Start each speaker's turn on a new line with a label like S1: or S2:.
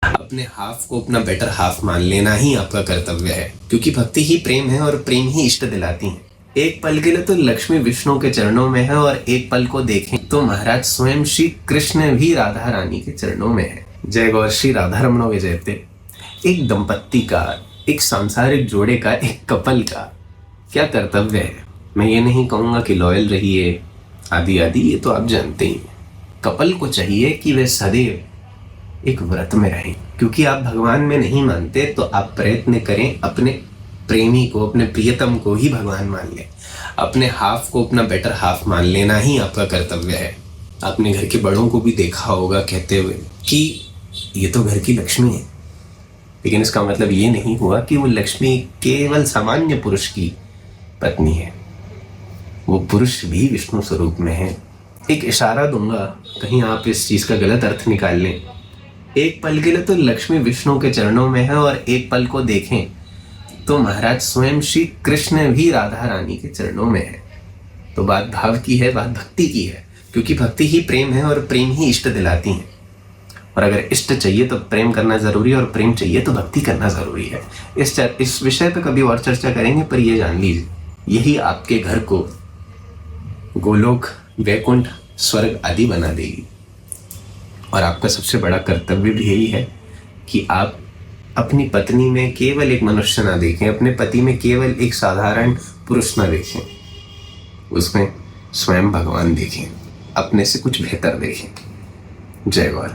S1: अपने हाफ को अपना बेटर हाफ मान लेना ही आपका कर्तव्य है, क्योंकि भक्ति ही प्रेम है और प्रेम ही इष्ट दिलाती है। एक पल के लिए तो लक्ष्मी विष्णु के चरणों में है और एक पल को देखें तो महाराज स्वयं श्री कृष्ण भी राधा रानी के चरणों में है। जय गौर श्री राधा रमणो विजयते। एक दंपत्ति का, एक सांसारिक जोड़े का, एक कपल का क्या कर्तव्य है। मैं ये नहीं कहूंगा कि लॉयल रहिए आदि आदि, ये तो आप जानते ही हैं। कपल को चाहिए कि वे सदैव एक व्रत में रहें, क्योंकि आप भगवान में नहीं मानते तो आप प्रयत्न करें अपने प्रेमी को, अपने प्रियतम को ही भगवान मान लें। अपने हाफ को अपना बेटर हाफ मान लेना ही आपका कर्तव्य है। आपने घर के बड़ों को भी देखा होगा कहते हुए कि ये तो घर की लक्ष्मी है, लेकिन इसका मतलब ये नहीं हुआ कि वो लक्ष्मी केवल सामान्य पुरुष की पत्नी है। वो पुरुष भी विष्णु स्वरूप में है। एक इशारा दूंगा, कहीं आप इस चीज का गलत अर्थ निकाल लें। एक पल के लिए तो लक्ष्मी विष्णु के चरणों में है और एक पल को देखें तो महाराज स्वयं श्री कृष्ण भी राधा रानी के चरणों में है। तो बात भाव की है, बात भक्ति की है, क्योंकि भक्ति ही प्रेम है और प्रेम ही इष्ट दिलाती है। और अगर इष्ट चाहिए तो प्रेम करना जरूरी है और प्रेम चाहिए तो भक्ति करना जरूरी है। इस विषय पे कभी और चर्चा करेंगे, पर ये जान लीजिए यही आपके घर को गोलोक, वैकुंठ, स्वर्ग आदि बना देगी। और आपका सबसे बड़ा कर्तव्य भी यही है कि आप अपनी पत्नी में केवल एक मनुष्य ना देखें, अपने पति में केवल एक साधारण पुरुष ना देखें, उसमें स्वयं भगवान देखें, अपने से कुछ बेहतर देखें। जय गौर।